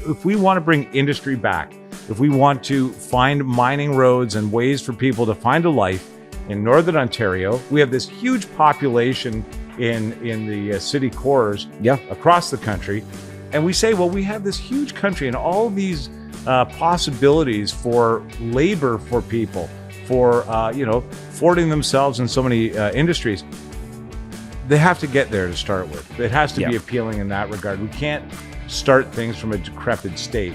if we want to bring industry back, if we want to find mining roads and ways for people to find a life in Northern Ontario, we have this huge population in the city cores across the country. And we say, well, we have this huge country and all these possibilities for labor for people, for, affording themselves in so many industries. They have to get there to start with. It has to be appealing in that regard. We can't start things from a decrepit state.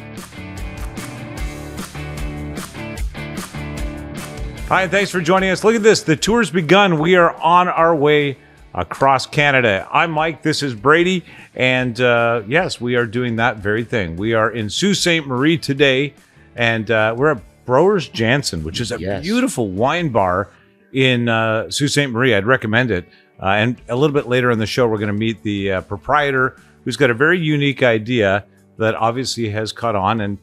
Hi, and thanks for joining us. Look at this. The tour's begun. We are on our way across Canada. I'm Mike. This is Bradie. And yes, we are doing that very thing. We are in Sault Ste. Marie today, and we're at Broers Jansen, which is a beautiful wine bar in Sault Ste. Marie. I'd recommend it. And a little bit later in the show, we're going to meet the proprietor, who's got a very unique idea that obviously has caught on, and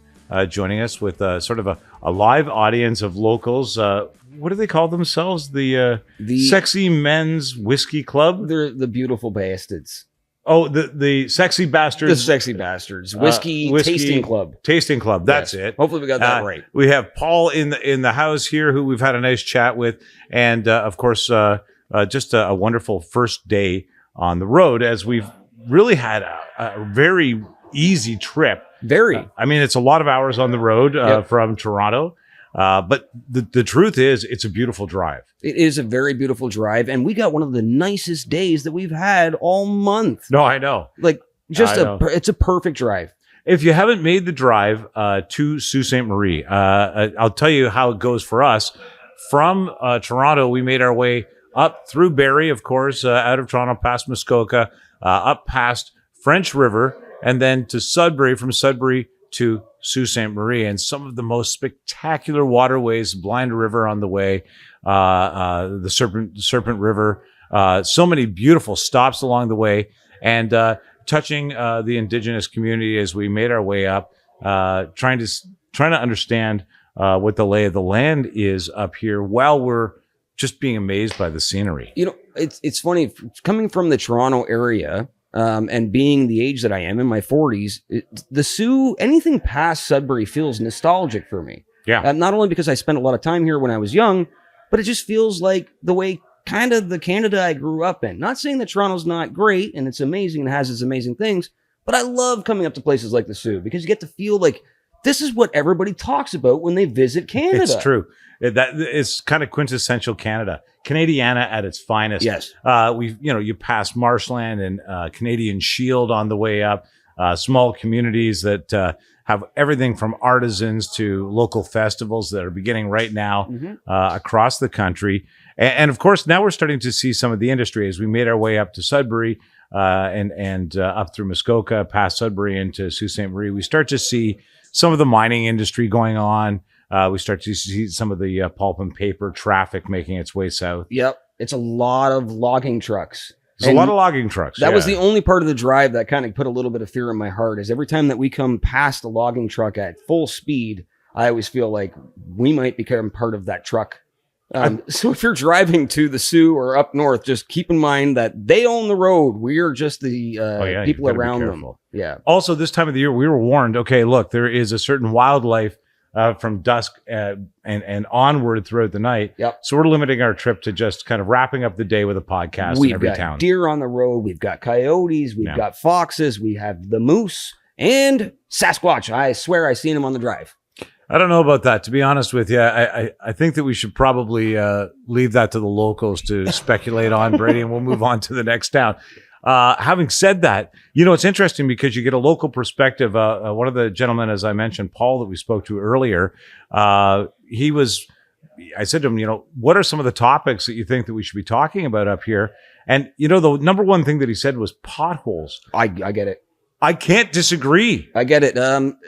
joining us with sort of a live audience of locals. What do they call themselves? The Sexy Men's Whiskey Club? They're the Beautiful Bastards. Oh, the Sexy Bastards. The Sexy Bastards. Whiskey Tasting Club. Tasting Club. That's it. Hopefully we got that right. We have Paul in the house here, who we've had a nice chat with. And of course, just a wonderful first day on the road, as we've really had a very easy trip. Very. I mean, it's a lot of hours on the road from Toronto. But the truth is, it's a beautiful drive. It is a very beautiful drive. And we got one of the nicest days that we've had all month. No, I know. Like, it's a perfect drive. If you haven't made the drive to Sault Ste. Marie, I'll tell you how it goes for us. From Toronto, we made our way up through Barrie, of course, out of Toronto, past Muskoka, up past French River, and then to Sudbury, from Sudbury to Sault Ste. Marie, and some of the most spectacular waterways, Blind River on the way, the Serpent River, so many beautiful stops along the way, and touching the Indigenous community as we made our way up, trying to understand what the lay of the land is up here, while we're just being amazed by the scenery. You know, it's funny, coming from the Toronto area, and being the age that I am, in my 40s, the Sioux, anything past Sudbury feels nostalgic for me. Yeah. Not only because I spent a lot of time here when I was young, but it just feels like the way kind of the Canada I grew up in. Not saying that Toronto's not great and it's amazing and has its amazing things, but I love coming up to places like the Sioux because you get to feel like this is what everybody talks about when they visit Canada. It's true. It's kind of quintessential Canada. Canadiana at its finest. Yes. You pass Marshland and Canadian Shield on the way up. Small communities that have everything from artisans to local festivals that are beginning right now across the country. And of course, now we're starting to see some of the industry as we made our way up to Sudbury and up through Muskoka, past Sudbury into Sault Ste. Marie. We start to see some of the mining industry going on. We start to see some of the pulp and paper traffic making its way south. Yep. It's a lot of logging trucks. There's a lot of logging trucks. That was the only part of the drive that kind of put a little bit of fear in my heart, is every time that we come past a logging truck at full speed, I always feel like we might become part of that truck. So if you're driving to the Sioux or up north, just keep in mind that they own the road. We are just the people around them. Yeah. Also, this time of the year, we were warned, okay, look, there is a certain wildlife from dusk and onward throughout the night. Yep. So we're limiting our trip to just kind of wrapping up the day with a podcast in every town. We've got deer on the road. We've got coyotes. We've got foxes. We have the moose and Sasquatch. I swear I seen him on the drive. I don't know about that, to be honest with you. I think that we should probably leave that to the locals to speculate on, Bradie, and we'll move on to the next town. Having said that, it's interesting because you get a local perspective. One of the gentlemen, as I mentioned, Paul, that we spoke to earlier, I said to him, what are some of the topics that you think that we should be talking about up here? And, the number one thing that he said was potholes. I get it. I can't disagree. I get it.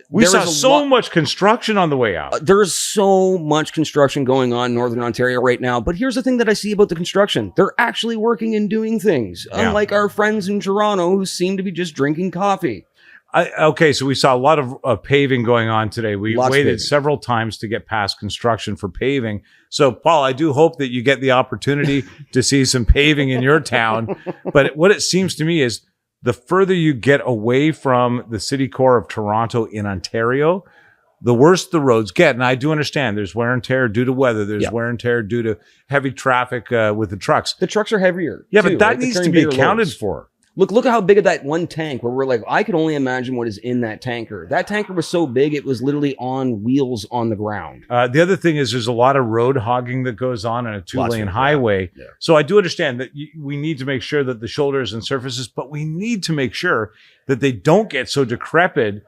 We saw so much construction on the way out. There's so much construction going on in Northern Ontario right now. But here's the thing that I see about the construction. They're actually working and doing things. Yeah. Unlike our friends in Toronto who seem to be just drinking coffee. Okay, so we saw a lot of paving going on today. We waited several times to get past construction for paving. So, Paul, I do hope that you get the opportunity to see some paving in your town. But what it seems to me is the further you get away from the city core of Toronto in Ontario, the worse the roads get. And I do understand there's wear and tear due to weather. There's wear and tear due to heavy traffic with the trucks. The trucks are heavier. Yeah, too, but that right? needs to be accounted for. Look at how big of that one tank where we're like, I could only imagine what is in that tanker. That tanker was so big, it was literally on wheels on the ground. The other thing is there's a lot of road hogging that goes on a 2-lane highway. Yeah. So I do understand that we need to make sure that the shoulders and surfaces, but we need to make sure that they don't get so decrepit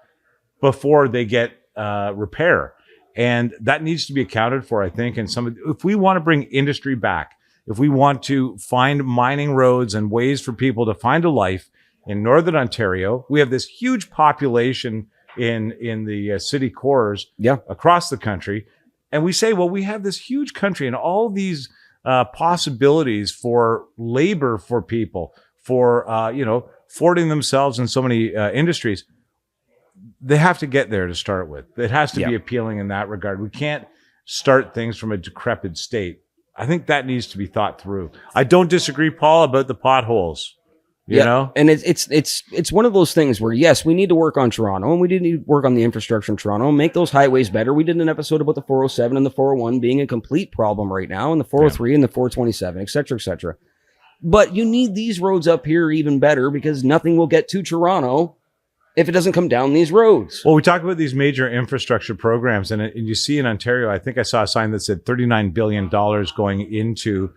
before they get repair. And that needs to be accounted for, I think. And if we want to bring industry back, if we want to find mining roads and ways for people to find a life in Northern Ontario, we have this huge population in the city cores across the country. And we say, well, we have this huge country and all these possibilities for labor for people, for, affording themselves in so many industries. They have to get there to start with. It has to be appealing in that regard. We can't start things from a decrepit state. I think that needs to be thought through. I don't disagree, Paul, about the potholes. You know? And it's one of those things where, yes, we need to work on Toronto and we need to work on the infrastructure in Toronto and make those highways better. We did an episode about the 407 and the 401 being a complete problem right now, and the 403 and the 427, et cetera, et cetera. But you need these roads up here even better because nothing will get to Toronto if it doesn't come down these roads. Well, we talk about these major infrastructure programs, and you see in Ontario, I think I saw a sign that said $39 billion going into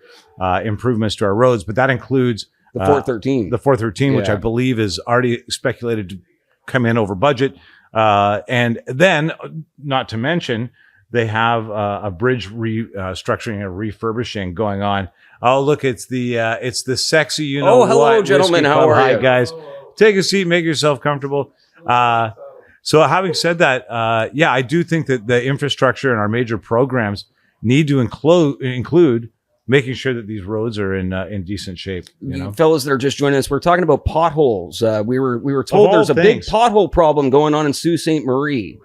improvements to our roads, but that includes the 413. The 413, which I believe is already speculated to come in over budget. And then, not to mention, they have a bridge restructuring and refurbishing going on. Oh, look, it's the sexy, hello, gentlemen. How are you? Hi, guys. Take a seat, make yourself comfortable. So having said that, I do think that the infrastructure and our major programs need to include making sure that these roads are in decent shape. Fellas that are just joining us, we're talking about potholes. We were told there's a big pothole problem going on in Sault Ste. Marie.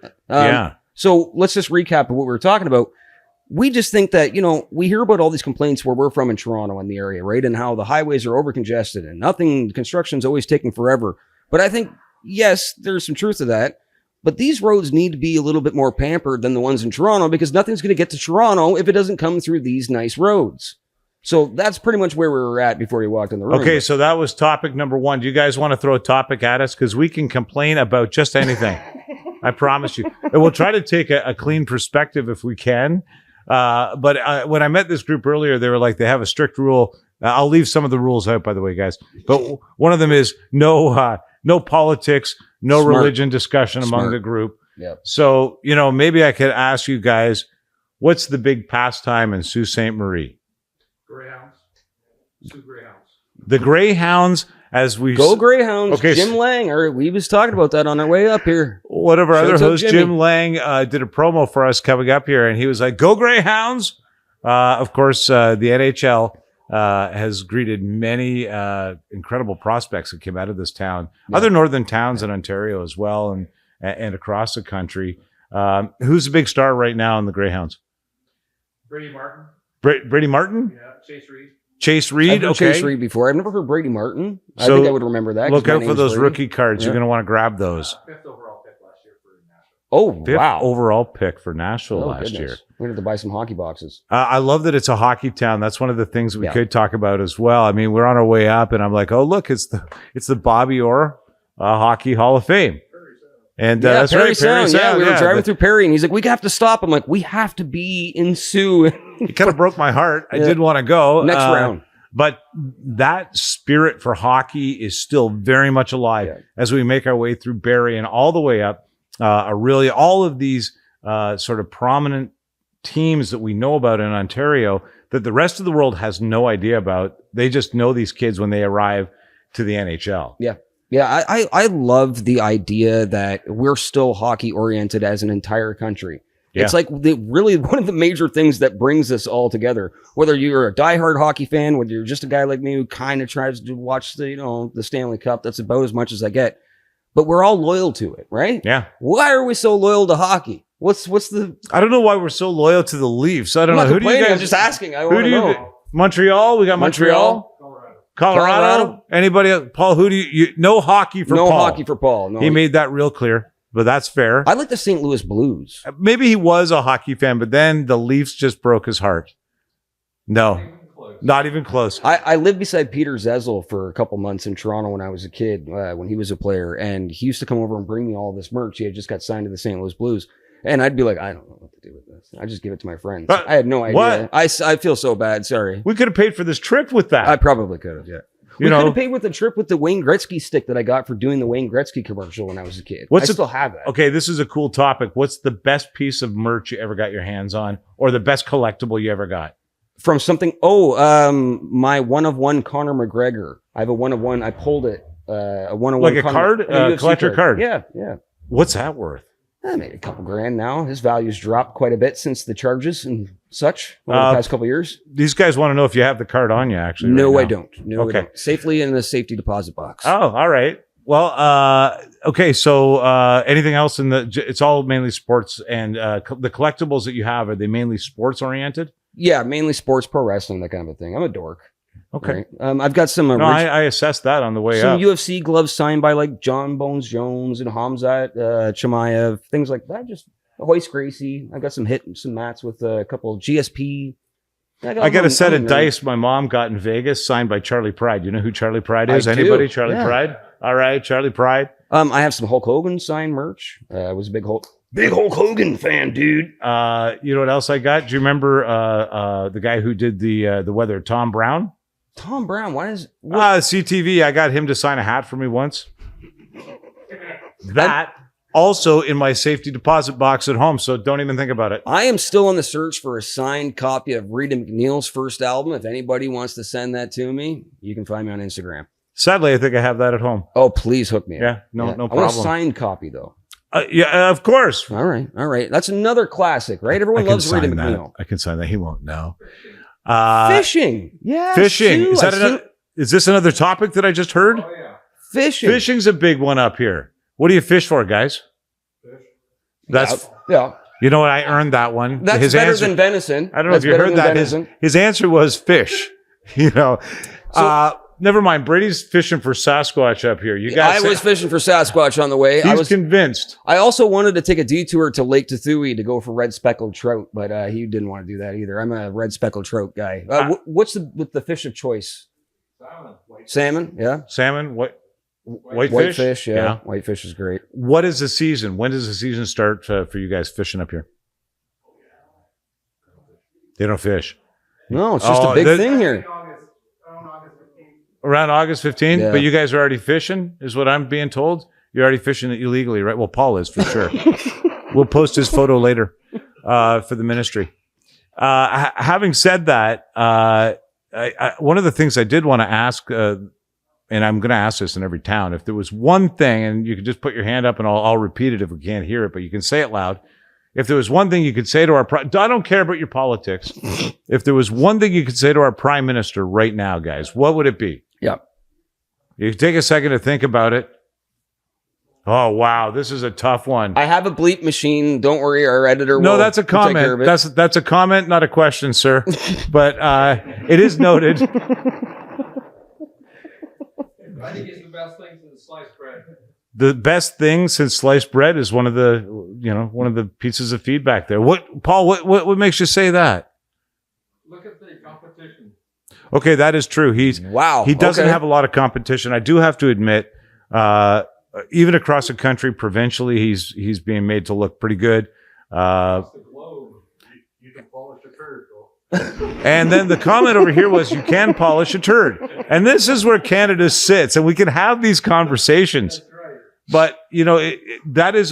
So let's just recap what we were talking about. We just think that, we hear about all these complaints where we're from in Toronto in the area, right? And how the highways are over congested and construction's always taking forever. But I think, yes, there's some truth to that. But these roads need to be a little bit more pampered than the ones in Toronto because nothing's going to get to Toronto if it doesn't come through these nice roads. So that's pretty much where we were at before you walked in the room. Okay, so that was topic number one. Do you guys want to throw a topic at us? Because we can complain about just anything. I promise you. And we'll try to take a clean perspective if we can. But when I met this group earlier, they were like, they have a strict rule. I'll leave some of the rules out, by the way, guys. But one of them is no politics, no religion discussion among the group. Yep. So, maybe I could ask you guys, what's the big pastime in Sault Ste. Marie? Greyhounds. Sault Greyhounds. The Greyhounds, as we go Greyhounds. Okay, Jim Lang, we was talking about that on our way up here. One of our other hosts, Jim Lang, did a promo for us coming up here, and he was like, "Go Greyhounds!" Of course, the NHL has greeted many incredible prospects that came out of this town, other northern towns in Ontario as well, and across the country. Who's the big star right now in the Greyhounds? Bradie Martin. Bradie Martin? Yeah, Chase Reed. Chase Reed, I've Chase Reed before. I've never heard Bradie Martin. I think I would remember that. Look out for those rookie cards. You're going to want to grab those. Fifth overall pick last year for Nashville. Fifth overall pick for Nashville last year. We're going to have to buy some hockey boxes. I love that it's a hockey town. That's one of the things we could talk about as well. I mean, we're on our way up, and I'm like, oh, look, it's the Bobby Orr Hockey Hall of Fame. And that's Perry right, Sound. We were driving through Perry, and he's like, we have to stop. I'm like, we have to be in Sioux. It kind of broke my heart. I did want to go. Next round. But that spirit for hockey is still very much alive as we make our way through Barrie and all the way up. Really, all of these sort of prominent teams that we know about in Ontario that the rest of the world has no idea about. They just know these kids when they arrive to the NHL. Yeah. Yeah, I love the idea that we're still hockey oriented as an entire country. Yeah. It's like really one of the major things that brings us all together. Whether you're a diehard hockey fan, whether you're just a guy like me who kind of tries to watch the Stanley Cup, that's about as much as I get. But we're all loyal to it, right? Yeah. Why are we so loyal to hockey? What's the? I don't know why we're so loyal to the Leafs. I don't know. Who do you guys? I'm just asking. I want to know. Montreal. We got Montreal. Colorado. Colorado? Anybody else? Paul, who do you no hockey for no Paul? hockey for Paul. No, He made that real clear, but that's fair. I like the St. Louis Blues. Maybe he was a hockey fan, but then the Leafs just broke his heart. No, not even close. I lived beside Peter Zezel for a couple months in Toronto when I was a kid, when he was a player, and he used to come over and bring me all this merch. He had just got signed to the St. Louis Blues, and I'd be like, I don't know what to do with this. I just give it to my friends. I had no idea. What? I feel so bad. Sorry. We could have paid for this trip with that. I probably could have. Yeah. You We know, could have paid with the trip with the Wayne Gretzky stick that I got for doing the Wayne Gretzky commercial when I was a kid. I still have that. Okay, this is a cool topic. What's the best piece of merch you ever got your hands on, or the best collectible you ever got? From something. My 1-of-1 Conor McGregor. I have a 1-of-1. I pulled it. A 1-of-1 Like a Conor, card, collector card. Yeah. What's that worth? I made a couple grand now. His value's dropped quite a bit since the charges and such over the past couple of years. These guys want to know if you have the card on you, actually. No, right I now. don't. No, Okay. I don't. Safely in the safety deposit box. Oh, all right. Well, okay. So anything else it's all mainly sports, and the collectibles that you have, are they mainly sports oriented? Yeah, mainly sports, pro wrestling, that kind of a thing. I'm a dork. Okay. Right? I've got some. No, I assessed that on the way some up. UFC gloves signed by like John Bones Jones and Hamzat Chimaev, things like that. Just Hoist Gracie. I got some mats with a couple of GSP. I got a set of dice my mom got in Vegas signed by Charlie Pride. You know who Charlie Pride is? I do. Anybody? Charlie Yeah. Pride? All right, Charlie Pride. I have some Hulk Hogan signed merch. I was a big Hulk Hogan fan, dude. You know what else I got? Do you remember the guy who did the weather, Tom Brown? Tom Brown. CTV. I got him to sign a hat for me once. That also in my safety deposit box at home, so don't even think about it. I am still on the search for a signed copy of Rita McNeil's first album. If anybody wants to send that to me, you can find me on Instagram. Sadly, I think I have that at home. Oh, please hook me up. Yeah, no I want problem. a signed copy, though. Yeah, of course. All right. That's another classic, right? Everyone loves Rita McNeil. I can sign that. He won't know. Fishing. Yeah. Fishing. Sue. Is this another topic that I just heard? Oh, yeah. Fishing. Fishing's a big one up here. What do you fish for, guys? That's Yeah. You know what? I earned that one. That's His better answer, than venison. I don't know if you heard that. His answer was fish. You know. Never mind. Brady's fishing for Sasquatch up here. You guys. I was fishing for Sasquatch on the way. I was convinced. I also wanted to take a detour to Lake Tathui to go for red speckled trout, but he didn't want to do that either. I'm a red speckled trout guy. What's the fish of choice? Salmon. Yeah. Salmon. What? Whitefish. Whitefish. Yeah. Whitefish is great. What is the season? When does the season start for you guys fishing up here? They don't fish. No, it's just a big thing here. Around August 15th, Yeah. but you guys are already fishing, is what I'm being told. You're already fishing illegally, right? Well, Paul is for sure. We'll post his photo later for the ministry. Having said that, one of the things I did want to ask, and I'm going to ask this in every town, if there was one thing, and you could just put your hand up and I'll repeat it if we can't hear it, but you can say it loud. If there was one thing you could say to our, I don't care about your politics. If there was one thing you could say to our prime minister right now, guys, what would it be? Yeah. You take a second to think about it. Oh, wow. This is a tough one. I have a bleep machine. Don't worry. Our editor will. No, that's a take care comment. of it. That's a comment, not a question, sir. But it is noted. I think it's the best thing since sliced bread. The best thing since sliced bread is one of the pieces of feedback there. Paul, what makes you say that? Look at the competition. Okay, that is true. He doesn't have a lot of competition. I do have to admit, even across the country, provincially, he's being made to look pretty good. Across the globe, you can polish a turd, though. And then the comment over here was, you can polish a turd. And this is where Canada sits, and we can have these conversations. That's right. But, that is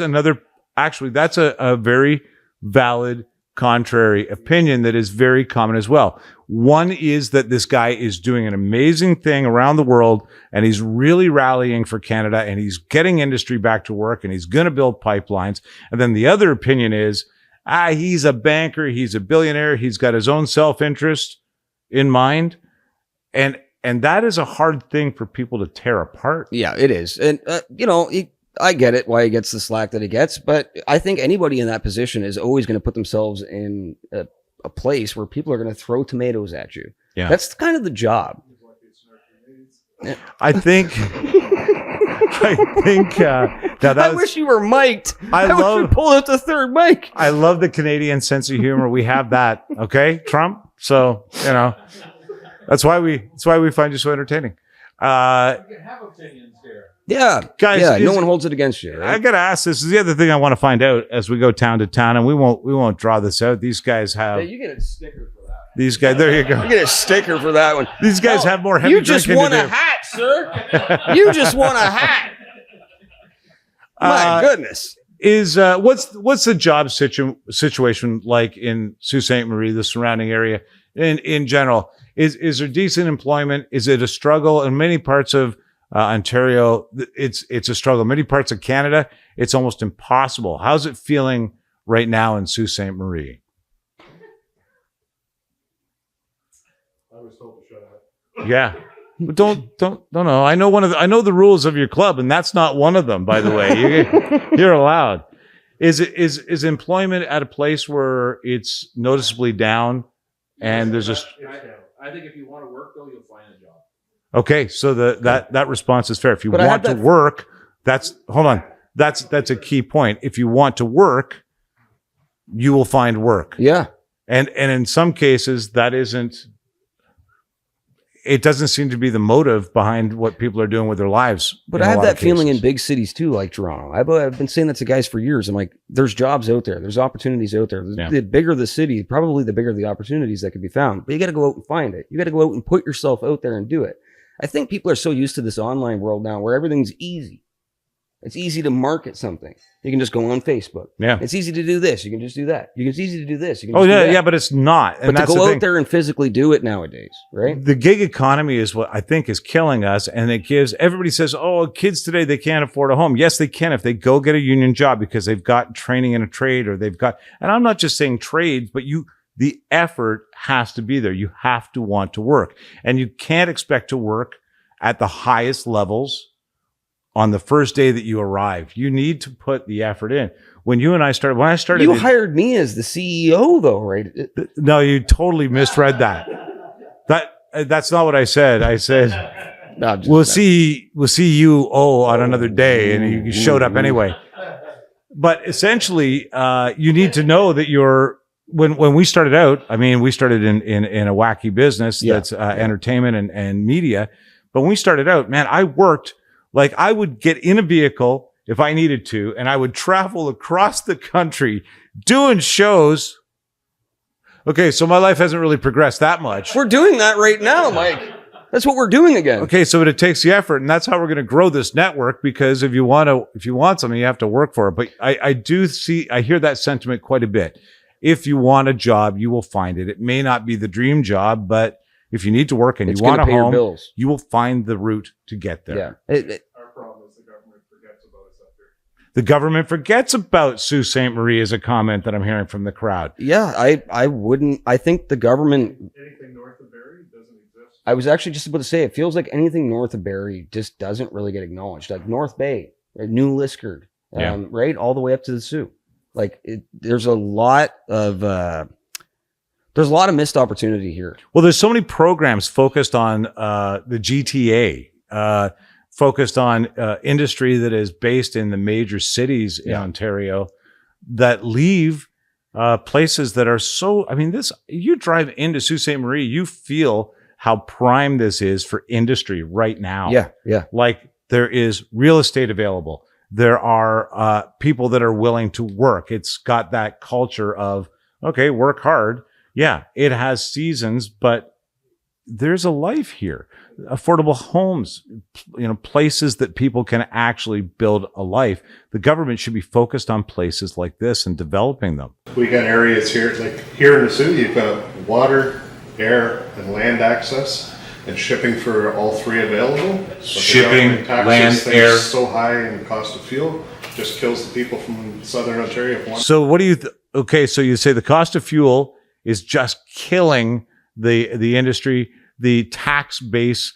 that's a very valid contrary opinion that is very common as well. One is that this guy is doing an amazing thing around the world, and he's really rallying for Canada, and he's getting industry back to work, and he's going to build pipelines. And then the other opinion is, he's a banker, he's a billionaire, he's got his own self-interest in mind. And that is a hard thing for people to tear apart. Yeah, it is. And, I get it why he gets the slack that he gets, but I think anybody in that position is always going to put themselves in a place where people are going to throw tomatoes at you. Yeah. That's kind of the job. I think. Now I wish you were mic'd. I wish love you pulled out the third mic. I love the Canadian sense of humor. We have that, okay, Trump. So that's why we find you so entertaining. We can have opinions here. Yeah, guys. Yeah, no one holds it against you. Right? I gotta ask. This is the other thing I want to find out as we go town to town, and we won't draw this out. These guys have. Hey, you get a sticker for that. These guys. There you go. You get a sticker for that one. These guys have more heavy You just drinking won to a do. hat, sir. You just won a hat. My goodness. Is what's the job situation like in Sault Ste. Marie, the surrounding area, in general? Is there decent employment? Is it a struggle in many parts of Ontario? It's a struggle. Many parts of Canada, it's almost impossible. How's it feeling right now in Sault Ste. Marie? I was told to shut up. Yeah. But don't know. I know the rules of your club, and that's not one of them, by the way. You're allowed. Is employment at a place where it's noticeably down, and there's a. I think if you want to work, though, you'll find a job. Okay, so that response is fair. If you want to work, that's a key point. If you want to work, you will find work. Yeah, and in some cases that isn't. It doesn't seem to be the motive behind what people are doing with their lives. But I have that feeling in big cities too, like Toronto. I've been saying that to guys for years. I'm like, there's jobs out there. There's opportunities out there. Yeah. The bigger the city, probably the bigger the opportunities that could be found. But you got to go out and find it. You got to go out and put yourself out there and do it. I think people are so used to this online world now where everything's easy. It's easy to market something. You can just go on Facebook. Yeah. It's easy to do this. You can just do that. It's easy to do this. You can just do that. But it's not. And but to go out there and physically do it nowadays, right? The gig economy is what I think is killing us. And it gives, everybody says, oh, kids today, they can't afford a home. Yes, they can if they go get a union job because they've got training in a trade or they've got, and I'm not just saying trades, but the effort has to be there. You have to want to work. And you can't expect to work at the highest levels on the first day that you arrive. You need to put the effort in. When I started, you hired me as the CEO though, right? No, you totally misread that. That's not what I said. I said, no, we'll see you on another day. And you showed up anyway. But essentially, you need to know that when we started out, I mean, we started in a wacky business that's entertainment and media. But when we started out, man, I worked. Like I would get in a vehicle if I needed to, and I would travel across the country doing shows. Okay, so my life hasn't really progressed that much. We're doing that right now, Mike. That's what we're doing again. Okay, so it takes the effort, and that's how we're going to grow this network. Because if you want something, you have to work for it. But I hear that sentiment quite a bit. If you want a job, you will find it. It may not be the dream job, but if you need to work and you want a home, you will find the route to get there. Yeah. Our problem is the government forgets about us up here. The government forgets about Sault Ste. Marie is a comment that I'm hearing from the crowd. Yeah, I wouldn't. I think the government. Anything north of Barrie doesn't exist. I was actually just about to say, it feels like anything north of Barrie just doesn't really get acknowledged. Like North Bay, right? New Liskeard, right? All the way up to the Soo. Like there's a lot of missed opportunity here. Well, there's so many programs focused on the GTA, focused on industry that is based in the major cities in Ontario that leave places that are so, I mean, you drive into Sault Ste. Marie, you feel how prime this is for industry right now. Yeah. Like there is real estate available. There are people that are willing to work. It's got that culture of, okay, work hard. Yeah, it has seasons, but there's a life here. Affordable homes, places that people can actually build a life. The government should be focused on places like this and developing them. We got areas here, like here in the Soo, you've got water, air, and land access, and shipping for all three available. Shipping, land, air. So high in the cost of fuel, just kills the people from Southern Ontario. So what do you? Okay, so you say the cost of fuel is just killing the industry. The tax base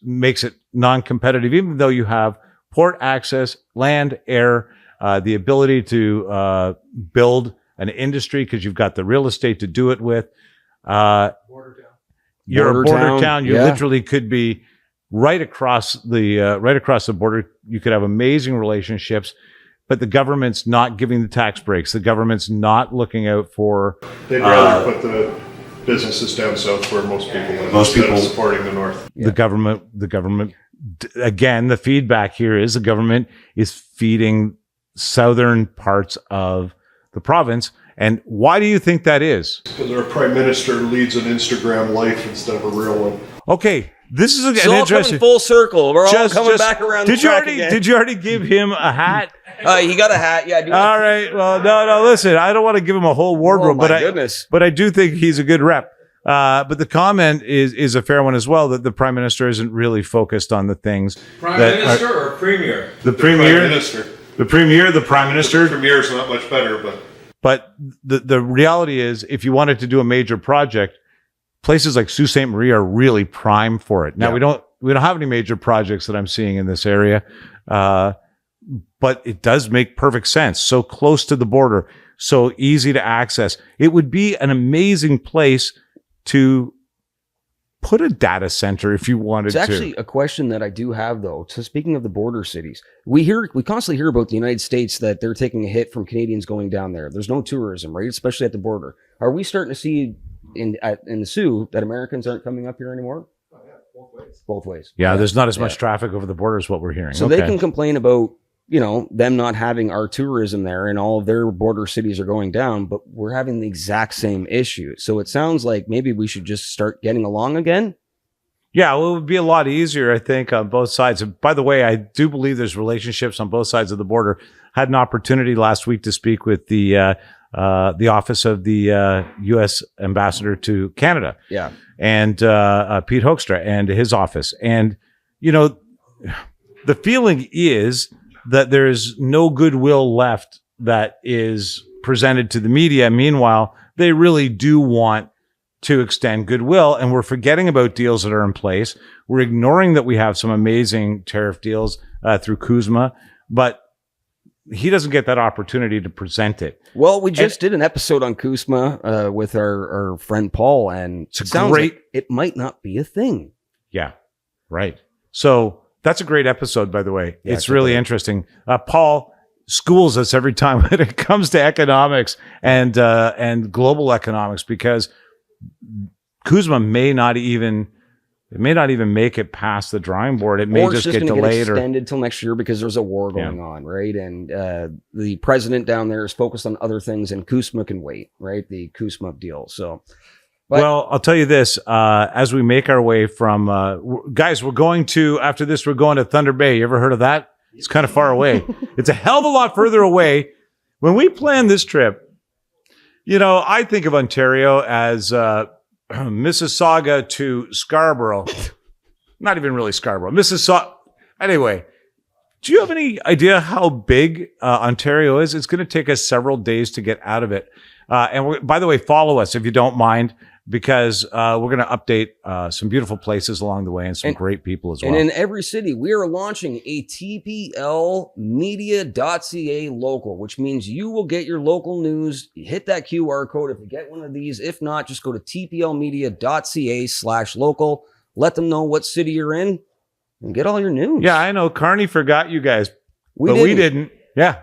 makes it non-competitive, even though you have port access, land, air, the ability to build an industry because you've got the real estate to do it with. Border town. You're a border town. You literally could be right across the border. You could have amazing relationships, but the government's not giving the tax breaks. The government's not looking out for. They'd rather put the businesses down south where most people live instead of supporting the north. The government. Again, the feedback here is the government is feeding southern parts of the province. And why do you think that is? Because our prime minister leads an Instagram life instead of a real one. Okay, this is an It's all interesting. coming full circle. We're all coming back around. Did you already give him a hat? He got a hat. Yeah. All right. Well, no. Listen, I don't want to give him a whole wardrobe, but I do think he's a good rep. But the comment is a fair one as well, that the prime minister isn't really focused on the things. Prime minister or premier? The premier. Prime minister. The premier, the prime minister. The premier's not much better, But the reality is, if you wanted to do a major project, places like Sault Ste. Marie are really prime for it. Now we don't have any major projects that I'm seeing in this area, but it does make perfect sense. So close to the border, so easy to access. It would be an amazing place to put a data center if you wanted to. It's actually a question that I do have, though. So speaking of the border cities, we constantly hear about the United States, that they're taking a hit from Canadians going down there. There's no tourism, right? Especially at the border. Are we starting to see in the Soo that Americans aren't coming up here anymore? but both ways. Both ways. Yeah, there's not as much traffic over the border as what we're hearing. So they can complain about, them not having our tourism there, and all of their border cities are going down, but we're having the exact same issue. So it sounds like maybe we should just start getting along again. Yeah, well, it would be a lot easier, I think, on both sides. And by the way, I do believe there's relationships on both sides of the border. Had an opportunity last week to speak with the office of the U.S. ambassador to Canada. Yeah. And Pete Hoekstra and his office. And, the feeling is that there's no goodwill left that is presented to the media. Meanwhile, they really do want to extend goodwill, and we're forgetting about deals that are in place. We're ignoring that we have some amazing tariff deals through CUSMA, but he doesn't get that opportunity to present it. Well, we just did an episode on CUSMA with our friend Paul, and it's great. Like it might not be a thing. Yeah, right. So that's a great episode, by the way. Yeah, it's really interesting. Paul schools us every time when it comes to economics and global economics, because CUSMA may not even make it past the drawing board. It may just get delayed or extended till next year because there's a war going on, right? And the president down there is focused on other things, and CUSMA can wait, right? The CUSMA deal. So, well, I'll tell you this: as we make our way from guys, we're going to Thunder Bay. You ever heard of that? It's kind of far away. It's a hell of a lot further away. When we planned this trip, I think of Ontario as Mississauga to Scarborough. Not even really Scarborough. Mississauga. Anyway, do you have any idea how big Ontario is? It's going to take us several days to get out of it. By the way, follow us if you don't mind, because we're going to update some beautiful places along the way and some great people as well. And in every city, we are launching a TPL media.ca local, which means you will get your local news. Hit that QR code if you get one of these. If not, just go to tplmedia.ca/local. Let them know what city you're in and get all your news. Yeah, I know. Carney forgot you guys, but we didn't. Yeah.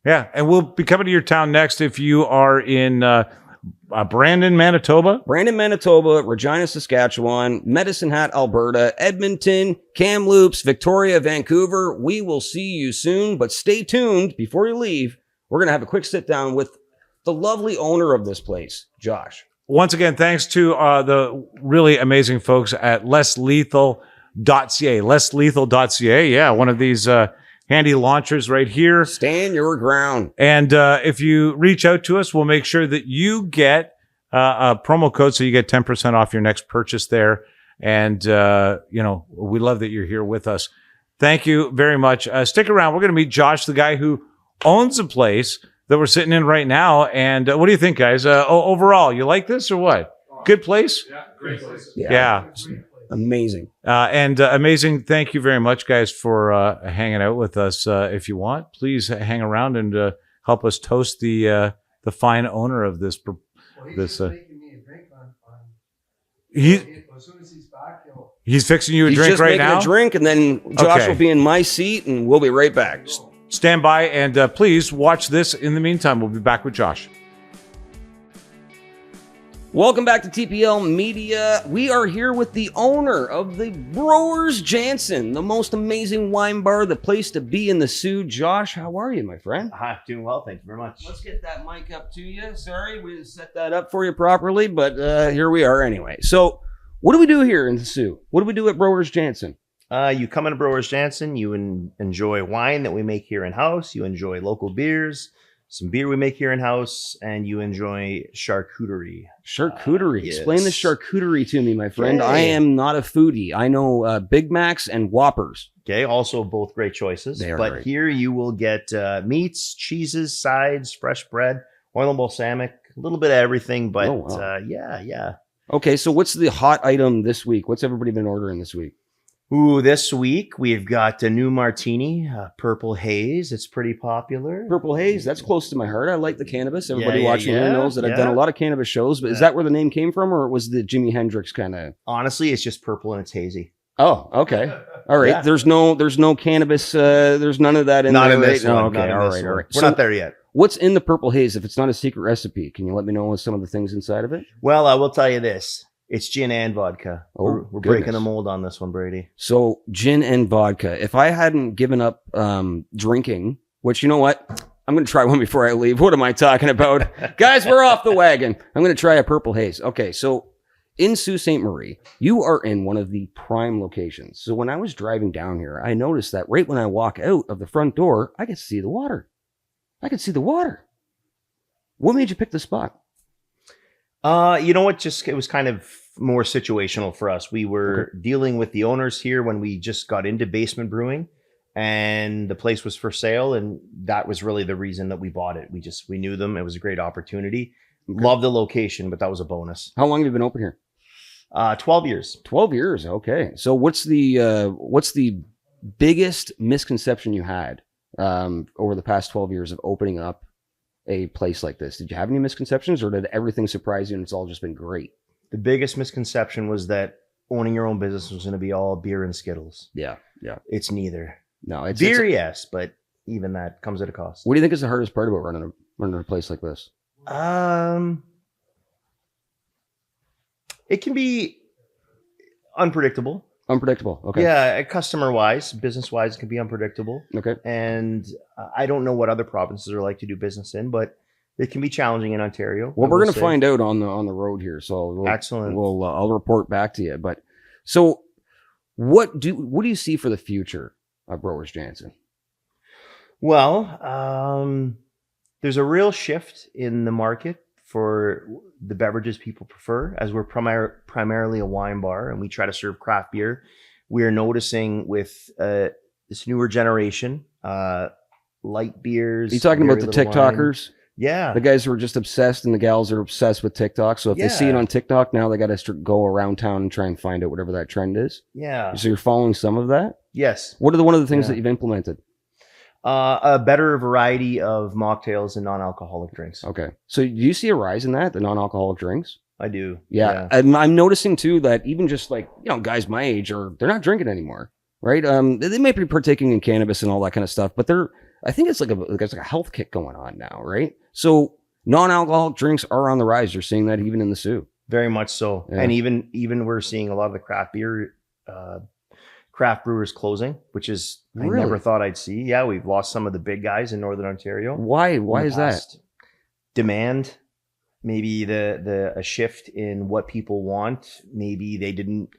Yeah. And we'll be coming to your town next if you are in Brandon, Manitoba, Regina, Saskatchewan, Medicine Hat, Alberta, Edmonton, Kamloops, Victoria, Vancouver. We will see you soon, but stay tuned. Before you leave, we're going to have a quick sit down with the lovely owner of this place, Josh. Once again, thanks to the really amazing folks at lesslethal.ca. Lesslethal.ca. Yeah, one of these handy launchers right here. Stand your ground. And if you reach out to us, we'll make sure that you get a promo code so you get 10% off your next purchase there. And, we love that you're here with us. Thank you very much. Stick around. We're going to meet Josh, the guy who owns the place that we're sitting in right now. And what do you think, guys? Overall, you like this or what? Good place? Yeah, great place. Yeah. Amazing. Amazing. Thank you very much, guys, for hanging out with us. If you want, please hang around and help us toast the fine owner of this. Well, he's just making me a drink on As soon as he's back, he's fixing you a drink just right making now. a drink, and then Josh Okay. will be in my seat, and we'll be right back. Stand by and please watch this. In the meantime, we'll be back with Josh. Welcome back to TPL Media. We are here with the owner of the Broers Jansen, the most amazing wine bar, the place to be in the Sioux. Josh, how are you, my friend? Hi, doing well. Thank you very much. Let's get that mic up to you. Sorry, we didn't set that up for you properly, but here we are anyway. So, what do we do here in the Sioux? What do we do at Broers Jansen? You come into Broers Jansen, you enjoy wine that we make here in-house, you enjoy local beers, some beer we make here in-house, and you enjoy charcuterie. Charcuterie. Yes. Explain the charcuterie to me, my friend. Okay. I am not a foodie. I know Big Macs and Whoppers. Okay, also both great choices. They are but great. here you will get meats, cheeses, sides, fresh bread, oil and balsamic, a little bit of everything, but Oh, wow. yeah. Okay, so what's the hot item this week? What's everybody been ordering this week? Ooh, this week we've got a new martini, Purple Haze. It's pretty popular. Purple Haze, that's close to my heart. I like the cannabis. Everybody Yeah, watching here knows that I've done a yeah. lot of cannabis shows, but is that where the name came from, or was the Jimi Hendrix kind of? Honestly, it's just purple and it's hazy. Oh, okay. All right. Yeah. There's no cannabis. There's none of that in Not there. in this right? one. No, okay. not in All this right. one. All right. We're So not there yet. what's in the Purple Haze? If it's not a secret recipe, can you let me know what some of the things inside of it? Well, I will tell you this. It's gin and vodka. Oh, we're breaking goodness. the mold on this one, Bradie. So gin and vodka. If I hadn't given up drinking, which you know what, I'm going to try one before I leave. What am I talking about, guys? We're off the wagon. I'm going to try a Purple Haze. Okay, so in Sault Ste. Marie, you are in one of the prime locations. So when I was driving down here, I noticed that right when I walk out of the front door, I could see the water. What made you pick this spot? You know what? Just it was kind of more situational for us. We were dealing with the owners here when we just got into basement brewing, and the place was for sale, and that was really the reason that we bought it. We knew them. It was a great opportunity. Love the location, but that was a bonus. How long have you been open here? 12 years. 12 years. Okay. So what's the biggest misconception you had over the past 12 years of opening up a place like this? Did you have any misconceptions, or did everything surprise you and it's all just been great? The biggest misconception was that owning your own business was going to be all beer and Skittles. Yeah. It's neither. No, it's Beer, yes, but even that comes at a cost. What do you think is the hardest part about running a place like this? It can be unpredictable. Unpredictable. Okay. Yeah, customer wise, business wise, it can be unpredictable. Okay. And I don't know what other provinces are like to do business in, but it can be challenging in Ontario. Well, I we're will going to say. find out on the road here. So Excellent. I'll report back to you. But so what do you see for the future of Broers Jansen? Well, there's a real shift in the market for the beverages people prefer, as we're primarily a wine bar and we try to serve craft beer. We are noticing with this newer generation, light beers. Are you talking about the very little wine. TikTokers? Yeah. The guys who are just obsessed, and the gals are obsessed with TikTok. So if they see it Yeah. on TikTok, now they got to go around town and try and find out whatever that trend is. Yeah. So you're following some of that. Yes. What are one of the things Yeah. that you've implemented? A better variety of mocktails and non-alcoholic drinks. Okay. So do you see a rise in that, the non-alcoholic drinks? I do. Yeah. And I'm noticing too that even just like, guys my age they're not drinking anymore, right? They may be partaking in cannabis and all that kind of stuff, but I think it's like a health kick going on now, right? So non-alcoholic drinks are on the rise. You're seeing that even in the Sioux. Very much so. Yeah. And even we're seeing a lot of the craft beer, craft brewers closing, which is I Really? never thought I'd see. Yeah, we've lost some of the big guys in Northern Ontario. Why in the is that? past. Demand, maybe a shift in what people want. Maybe they didn't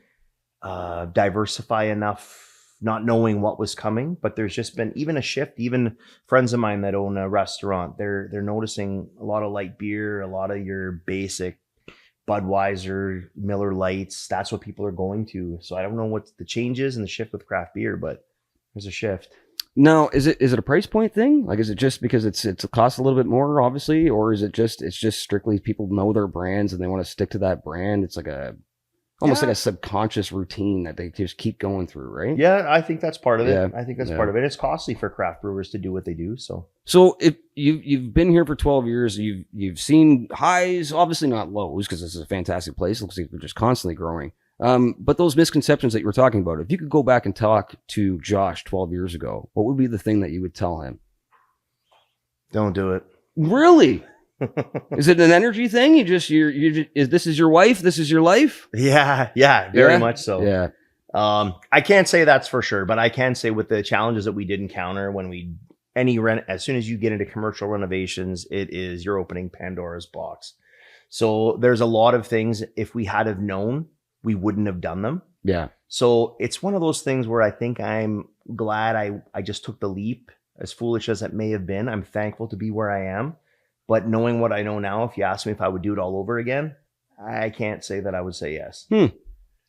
diversify enough, not knowing what was coming. But there's just been even a shift. Even friends of mine that own a restaurant, they're noticing a lot of light beer, a lot of your basic Budweiser, Miller Lights. That's what people are going to. So I don't know what the change is in the shift with craft beer, but there's a shift. No, is it a price point thing? Like, is it just because it costs a little bit more, obviously, or is it's just strictly people know their brands and they want to stick to that brand? It's like almost like a subconscious routine that they just keep going through, right? Yeah, I think that's part of it. Yeah. I think that's part of it. It's costly for craft brewers to do what they do. So if you've been here for 12 years, you've seen highs, obviously not lows, because this is a fantastic place. It looks like we're just constantly growing. But those misconceptions that you were talking about, if you could go back and talk to Josh 12 years ago, what would be the thing that you would tell him? don't do it. Really? Is it an energy thing? This is your wife? This is your life? Yeah, very much so. Yeah. I can't say that's for sure, but I can say with the challenges that we did encounter when as soon as you get into commercial renovations, you're opening Pandora's box. So there's a lot of things, if we had have known, we wouldn't have done them. Yeah. So it's one of those things where I think I'm glad I just took the leap, as foolish as it may have been. I'm thankful to be where I am. But knowing what I know now, if you ask me if I would do it all over again, I can't say that I would say yes.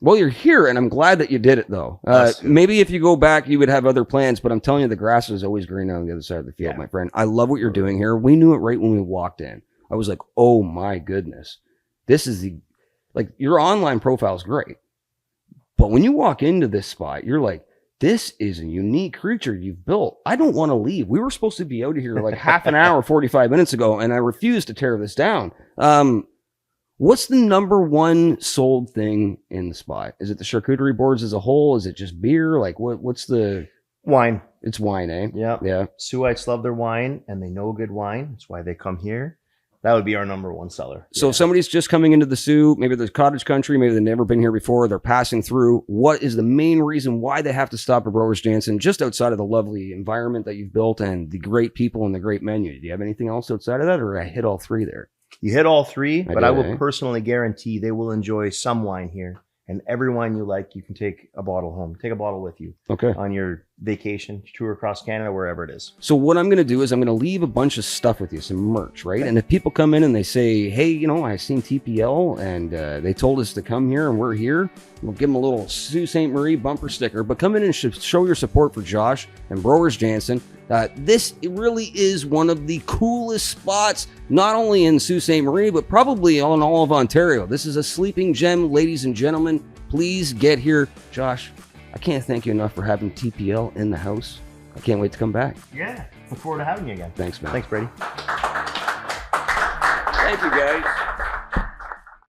Well, you're here, and I'm glad that you did it, though. Maybe if you go back, you would have other plans, but I'm telling you, the grass is always greener on the other side of the field, my friend. I love what you're doing here. We knew it right when we walked in. I was like, oh, my goodness. This is your online profile is great. But when you walk into this spot, you're like, this is a unique creature you've built. I don't want to leave. We were supposed to be out of here like half an hour, 45 minutes ago, and I refused to tear this down. What's the number one sold thing in the spot? Is it the charcuterie boards as a whole? Is it just beer? Like what's the wine? It's wine, eh? Yeah. Yeah. Suites love their wine, and they know good wine. That's why they come here. That would be our number one seller. So if somebody's just coming into the Sioux, maybe there's cottage country, maybe they've never been here before, they're passing through. What is the main reason why they have to stop at Broers Jansen, just outside of the lovely environment that you've built and the great people and the great menu? Do you have anything else outside of that, or I hit all three there? You hit all three, but I will eh? personally guarantee they will enjoy some wine here. And every wine you like, you can take a bottle home. Take a bottle with you. Okay. On your vacation, tour across Canada, wherever it is. So what I'm going to do is I'm going to leave a bunch of stuff with you, some merch, right? And if people come in and they say, hey, I seen TPL and they told us to come here and we're here, we'll give them a little Sault Ste. Marie bumper sticker. But come in and show your support for Josh and Broers Jansen. This really is one of the coolest spots, not only in Sault Ste. Marie, but probably in all of Ontario. This is a sleeping gem, ladies and gentlemen. Please get here. Josh, I can't thank you enough for having TPL in the house. I can't wait to come back. Yeah. Look forward to having you again. Thanks, man. Thanks, Bradie. Thank you, guys.